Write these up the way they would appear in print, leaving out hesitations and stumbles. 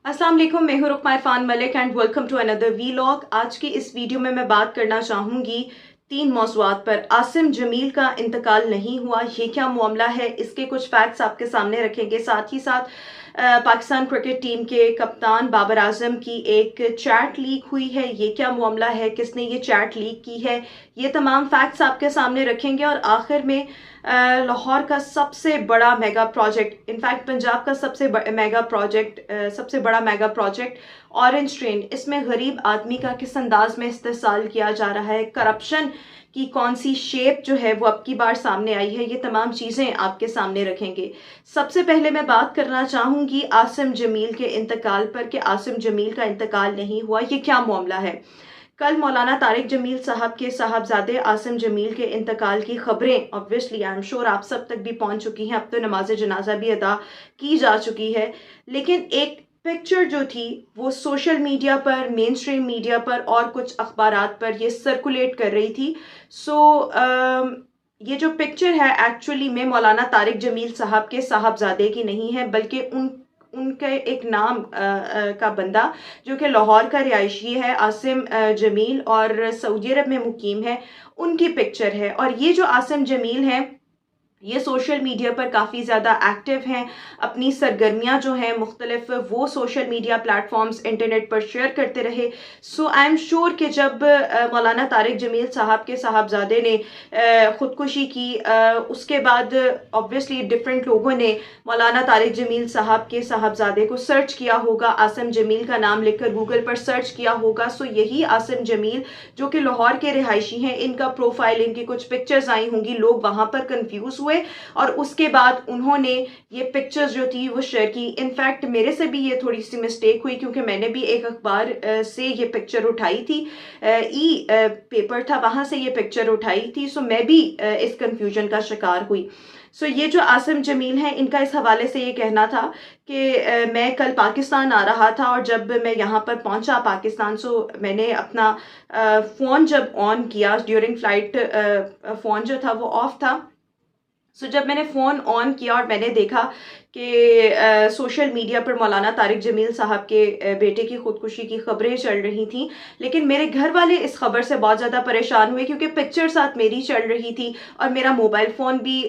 अस्सलाम वालेकुम, मैं हूं Rukma Irfan Malik and welcome to another vlog. आज की इस वीडियो में मैं बात करना चाहूँगी तीन मौज़ूआत पर। आसिम जमील का इंतकाल नहीं हुआ, ये क्या मामला है, इसके कुछ फैक्ट्स आपके सामने रखेंगे। साथ ही साथ पाकिस्तान क्रिकेट टीम के कप्तान बाबर आजम की एक चैट लीक हुई है, ये क्या मामला है, किसने ये चैट लीक की है, ये तमाम फैक्ट्स आपके सामने रखेंगे। और आखिर में लाहौर का सबसे बड़ा मेगा प्रोजेक्ट, इनफैक्ट पंजाब का सबसे बड़ा मेगा प्रोजेक्ट ऑरेंज ट्रेन, इसमें गरीब आदमी का किस अंदाज में इस्तेसाल किया जा रहा है, करप्शन की कौन सी शेप जो है वो अब की बार सामने आई है, ये तमाम चीज़ें आपके सामने रखेंगे। सबसे पहले मैं बात करना चाहूँगी आसिम जमील के इंतकाल पर कि आसिम जमील का इंतकाल नहीं हुआ, ये क्या मामला है। कल मौलाना तारिक जमील साहब के साहबजादे आसिम जमील के इंतकाल की खबरें ऑब्वियसली आई एम श्योर आप सब तक भी पहुंच चुकी हैं। अब तो नमाज जनाजा भी अदा की जा चुकी है, लेकिन एक पिक्चर जो थी वो सोशल मीडिया पर, मेन स्ट्रीम मीडिया पर और कुछ अखबारात पर ये सर्कुलेट कर रही थी। ये जो पिक्चर है एक्चुअली में मौलाना तारिक जमील साहब के साहबजादे की नहीं है, बल्कि उनके एक नाम का बंदा जो कि लाहौर का रिहायशी है, आसिम जमील, और सऊदी अरब में मुकीम है, उनकी पिक्चर है। और ये जो आसिम जमील हैं ये सोशल मीडिया पर काफ़ी ज़्यादा एक्टिव हैं, अपनी सरगर्मियाँ जो हैं मुख्तलिफ वो सोशल मीडिया प्लेटफॉर्म्स इंटरनेट पर शेयर करते रहे। सो आई एम श्योर कि जब मौलाना तारिक जमील साहब के साहबजादे ने ख़ुदकुशी की, उसके बाद ऑब्वियसली डिफरेंट लोगों ने मौलाना तारिक जमील साहब के साहबजादे को सर्च किया होगा, आसिम जमील का नाम लिखकर गूगल पर सर्च किया होगा। सो यही आसिम जमील जो कि लाहौर के रिहायशी हैं, इनका प्रोफाइल, इनकी कुछ पिक्चर्स आई होंगी, लोग वहाँ पर कन्फ्यूज़ हुए और उसके बाद उन्होंने ये पिक्चर्स जो थी वो शेयर की। इनफैक्ट मेरे से भी ये थोड़ी सी मिस्टेक हुई क्योंकि मैंने भी एक अखबार से ये पिक्चर उठाई थी, ई पेपर था, वहाँ से ये पिक्चर उठाई थी। सो मैं भी इस कंफ्यूजन का शिकार हुई। सो ये जो आसिम जमील हैं, इनका इस हवाले से ये कहना था कि मैं कल पाकिस्तान आ रहा था और जब मैं यहाँ पर पहुँचा पाकिस्तान, सो मैंने अपना फ़ोन जब ऑन किया ड्यूरिंग फ़्लाइट, फ़ोन जो था वो ऑफ था। जब मैंने फ़ोन ऑन किया और मैंने देखा कि सोशल मीडिया पर मौलाना तारिक जमील साहब के बेटे की ख़ुदकुशी की ख़बरें चल रही थी, लेकिन मेरे घर वाले इस खबर से बहुत ज़्यादा परेशान हुए क्योंकि पिक्चर साथ मेरी चल रही थी और मेरा मोबाइल फ़ोन भी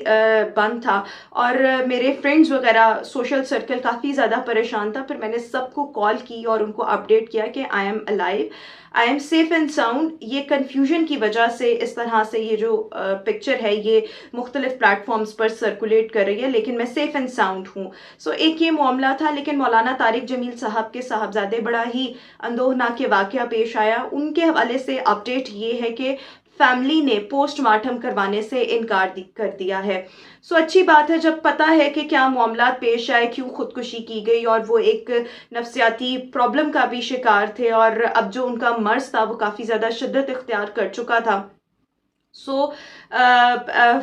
बंद था और मेरे फ्रेंड्स वगैरह, सोशल सर्कल काफ़ी ज़्यादा परेशान था। फिर मैंने सबको कॉल की और उनको अपडेट किया कि I am alive, I am safe and sound. ये कन्फ्यूजन की वजह से इस तरह से ये जो पिक्चर है ये मुख्तलिफ प्लेटफॉर्म्स पर सर्कुलेट कर रही है, लेकिन मैं सेफ एंड साउंड हूँ। एक ये मामला था। लेकिन मौलाना तारिक जमील साहब के साहबजादे बड़ा ही अंदोहनाक वाक़या पेश आया। उनके हवाले से अपडेट ये है कि फैमिली ने पोस्टमार्टम करवाने से इनकार कर दिया है। अच्छी बात है जब पता है कि क्या मामला पेश आए, क्यों खुदकुशी की गई, और वो एक नफ्सियाती प्रॉब्लम का भी शिकार थे और अब जो उनका मर्ज था वो काफ़ी ज़्यादा शिद्दत इख्तियार कर चुका था।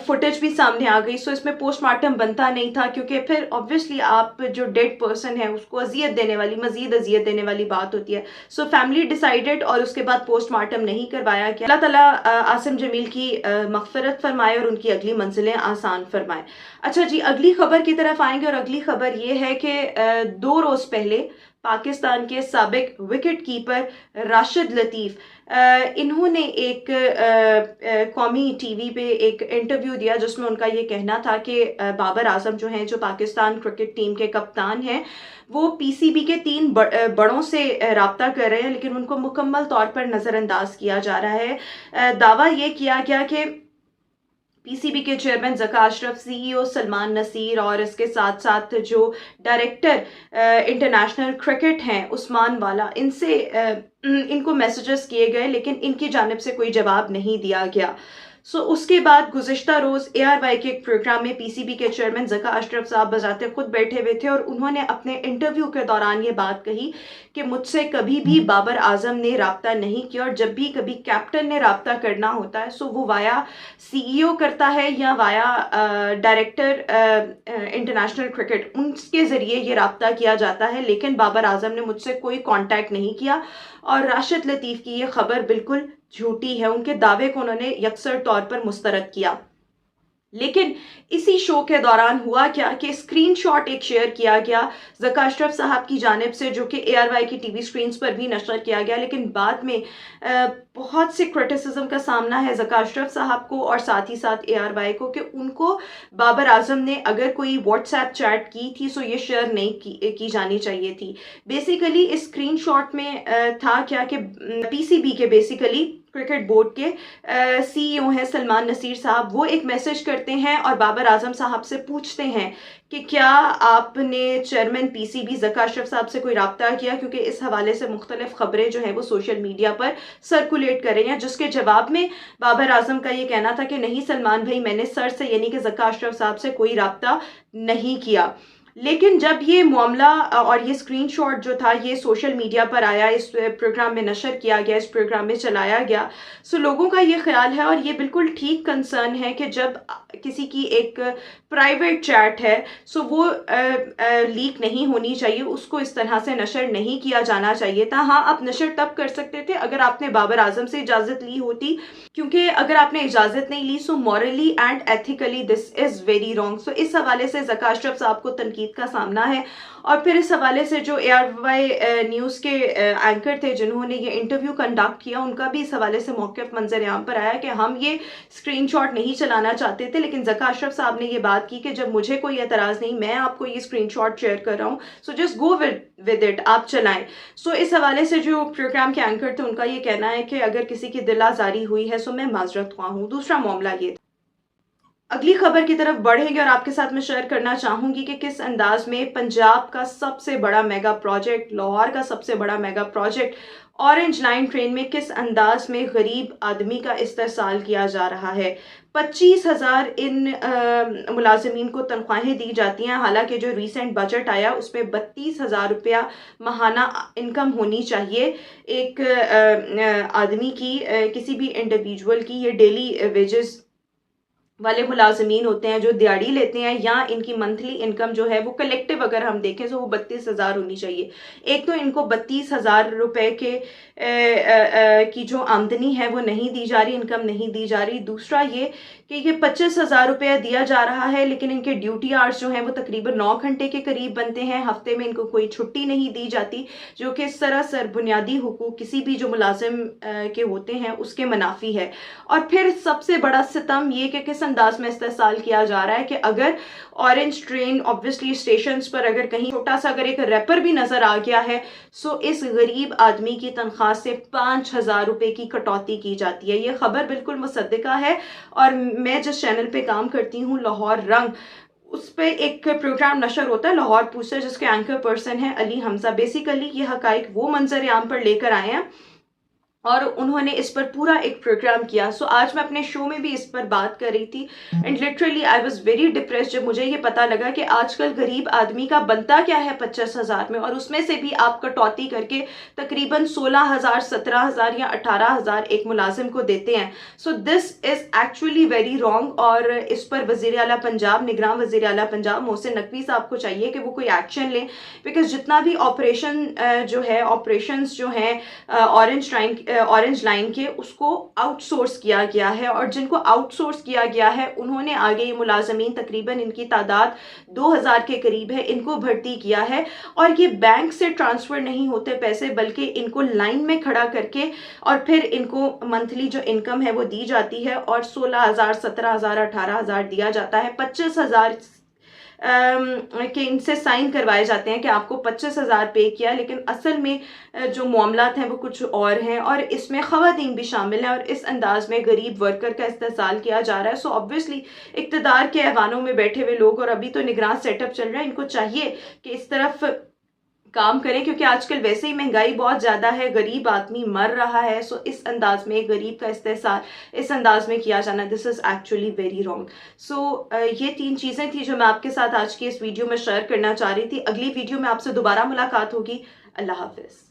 फुटेज भी सामने आ गई। इसमें पोस्टमार्टम बनता नहीं था क्योंकि फिर ऑब्वियसली आप जो डेड पर्सन है उसको अजियत देने वाली, मजीद अजियत देने वाली बात होती है। फैमिली डिसाइडेड और उसके बाद पोस्टमार्टम नहीं करवाया गया। अल्लाह ताला आसिम जमील की मग़फ़िरत फरमाए और उनकी अगली मंजिलें आसान फरमाए। अच्छा जी, अगली खबर की तरफ आएंगे और अगली खबर ये है कि 2 रोज़ पहले पाकिस्तान के साबिक विकेट कीपर राशिद लतीफ़, इन्होंने एक कौमी टीवी पे एक इंटरव्यू दिया जिसमें उनका ये कहना था कि बाबर आजम जो हैं, जो पाकिस्तान क्रिकेट टीम के कप्तान हैं, वो पीसीबी के 3 बड़ों से राब्ता कर रहे हैं, लेकिन उनको मुकम्मल तौर पर नज़रअंदाज किया जा रहा है। दावा ये किया गया कि पीसीबी के चेयरमैन ज़का अशरफ, सीईओ सलमान नसीर और इसके साथ साथ जो डायरेक्टर इंटरनेशनल क्रिकेट हैं उस्मान वाला, इनसे इनको मैसेजेस किए गए लेकिन इनकी जानिब से कोई जवाब नहीं दिया गया। उसके बाद गुज़िश्ता रोज़ ARY के एक प्रोग्राम में पीसीबी के चेयरमैन ज़का अशरफ साहब बजाते खुद बैठे हुए थे और उन्होंने अपने इंटरव्यू के दौरान ये बात कही कि मुझसे कभी भी बाबर आजम ने राब्ता नहीं किया और जब भी कभी कैप्टन ने राब्ता करना होता है वो वाया सीईओ करता है या वाया डायरेक्टर इंटरनेशनल क्रिकेट, उनके ज़रिए ये राब्ता किया जाता है, लेकिन बाबर आजम ने मुझसे कोई कॉन्टैक्ट नहीं किया। और राशिद लतीफ़ की ये खबर बिल्कुल झूठी है, उनके दावे को उन्होंने यकसर तौर पर मुस्तरद किया। लेकिन इसी शो के दौरान हुआ क्या कि स्क्रीनशॉट एक शेयर किया गया ज़का अशरफ साहब की जानिब से, जो कि ARY की टीवी स्क्रीन्स पर भी नशर किया गया, लेकिन बाद में बहुत से क्रिटिसिज्म का सामना है ज़का अशरफ साहब को और साथ ही साथ ARY को कि उनको बाबर आजम ने अगर कोई व्हाट्सएप चैट की थी सो ये शेयर नहीं की जानी चाहिए थी। बेसिकली इस स्क्रीनशॉट में था क्या कि PCB के बेसिकली क्रिकेट बोर्ड के CEO हैं सलमान नसीर साहब, वो एक मैसेज करते हैं और बाबर आजम साहब से पूछते हैं कि क्या आपने चेयरमैन PCB ज़का अशरफ साहब से कोई रब्ता किया, क्योंकि इस हवाले से मुख्तलिफ खबरें जो हैं वो सोशल मीडिया पर सर्कुलेट कर रही हैं, जिसके जवाब में बाबर आजम का ये कहना था कि नहीं सलमान भाई, मैंने सर से यानी कि ज़का अशरफ साहब से कोई रब्ता नहीं किया। लेकिन जब ये मामला और ये स्क्रीनशॉट जो था ये सोशल मीडिया पर आया, इस प्रोग्राम में नशर किया गया, इस प्रोग्राम में चलाया गया, सो लोगों का ये ख्याल है और ये बिल्कुल ठीक कंसर्न है कि जब किसी की एक प्राइवेट चैट है सो वो लीक नहीं होनी चाहिए, उसको इस तरह से नशर नहीं किया जाना चाहिए था। हाँ, आप नशर तब कर सकते थे अगर आपने बाबर आजम से इजाज़त ली होती, क्योंकि अगर आपने इजाज़त नहीं ली so morally and ethically this is very wrong. So इस हवाले से ज़का अशरफ साहब को तनकीद का सामना है। और फिर इस हवाले से जो ARY न्यूज़ के एंकर थे जिन्होंने ये इंटरव्यू कंडक्ट किया, उनका भी इस हवाले से मौक़िफ़ मंज़र-ए-आम पर आया कि हम ये स्क्रीनशॉट नहीं चलाना चाहते थे, लेकिन ज़का अशरफ साहब ने ये बात की कि जब मुझे कोई एतराज़ नहीं, मैं आपको ये स्क्रीनशॉट शेयर कर रहा हूँ, so just go with it, आप चलाएं। सो इस हवाले से जो प्रोग्राम के एंकर थे उनका ये कहना है कि अगर किसी की दिल आज़ारी हुई है सो मैं माजरत ख्वाह हूँ। दूसरा मामला ये था। अगली खबर की तरफ बढ़ेंगे और आपके साथ मैं शेयर करना चाहूँगी कि किस अंदाज में पंजाब का सबसे बड़ा मेगा प्रोजेक्ट, लाहौर का सबसे बड़ा mega project orange line train में किस अंदाज में गरीब आदमी का इस्तेहसाल किया जा रहा है। 25,000 इन मुलाजमीन को तनख्वाहें दी जाती हैं, हालांकि जो रिसेंट बजट आया उसमें 32,000 रुपया माहाना इनकम होनी चाहिए एक आदमी की, किसी भी इंडिविजुअल की। ये डेली वेजेस वाले मुलाजमीन होते हैं जो दिहाड़ी लेते हैं, या इनकी मंथली इनकम जो है वो कलेक्टिव अगर हम देखें तो वो 32,000 होनी चाहिए। एक तो इनको 32,000 रुपये के की जो आमदनी है वो नहीं दी जा रही, इनकम नहीं दी जा रही। दूसरा ये कि ये 25,000 रुपया दिया जा रहा है, लेकिन इनके ड्यूटी आवर्स जो हैं वो तकरीबन 9 घंटे के करीब बनते हैं, हफ्ते में इनको कोई छुट्टी नहीं दी जाती, जो कि सरासर बुनियादी हुकूक किसी भी जो मुलाजिम के होते हैं उसके मुनाफी है। और फिर सबसे बड़ा सितम ये कि किस अंदाज में इस्तेहसाल किया जा रहा है कि अगर ऑरेंज ट्रेन ऑब्वियसली स्टेशन पर अगर कहीं छोटा सा अगर एक रैपर भी नजर आ गया है सो इस गरीब आदमी की तनख्वाह से 5,000 रुपये की कटौती की जाती है। ये खबर बिल्कुल मुसद्दिका है और मैं जिस चैनल पे काम करती हूँ लाहौर रंग, उस पर एक प्रोग्राम नशर होता है लाहौर पूछता, जिसके एंकर पर्सन है अली हमजा। बेसिकली ये हकाइक वो मंजर आम पर लेकर आए हैं और उन्होंने इस पर पूरा एक प्रोग्राम किया। सो आज मैं अपने शो में भी इस पर बात कर रही थी and literally I was very depressed जब मुझे ये पता लगा कि आजकल गरीब आदमी का बनता क्या है 25,000 में, और उसमें से भी आप कटौती करके तकरीबन 16,000, 17,000 या 18,000 एक मुलाजिम को देते हैं। So this is actually very wrong और इस पर वज़ीर आला पंजाब, निगरान वज़ीर आला पंजाब मोहसिन नकवी साहब को चाहिए कि वो कोई एक्शन लें, बिकॉज जितना भी ऑपरेशंस जो हैं ऑरेंज लाइन के उसको आउटसोर्स किया गया है, और जिनको आउटसोर्स किया गया है उन्होंने आगे ये मुलाजमीन तकरीबन इनकी तादाद 2,000 के करीब है, इनको भर्ती किया है। और ये बैंक से ट्रांसफ़र नहीं होते पैसे, बल्कि इनको लाइन में खड़ा करके और फिर इनको मंथली जो इनकम है वो दी जाती है और 16,000, 17,000, 18,000 दिया जाता है। 25,000 के इनसे साइन करवाए जाते हैं कि आपको 25,000 पे किया, लेकिन असल में जो मामलात हैं वो कुछ और हैं और इसमें ख़वातीन भी शामिल हैं और इस अंदाज में गरीब वर्कर का इस्तेहसाल किया जा रहा है। सो ऑब्वियसली इक़्तिदार के ऐवानों में बैठे हुए लोग, और अभी तो निगरान सेटअप चल रहा है, इनको चाहिए कि इस तरफ काम करें, क्योंकि आजकल वैसे ही महंगाई बहुत ज़्यादा है, गरीब आदमी मर रहा है। सो इस अंदाज में गरीब का इस्तेहसाल इस अंदाज में किया जाना, this is actually very wrong. So ये 3 चीज़ें थी जो मैं आपके साथ आज की इस वीडियो में शेयर करना चाह रही थी। अगली वीडियो में आपसे दोबारा मुलाकात होगी। अल्लाह हाफिज़।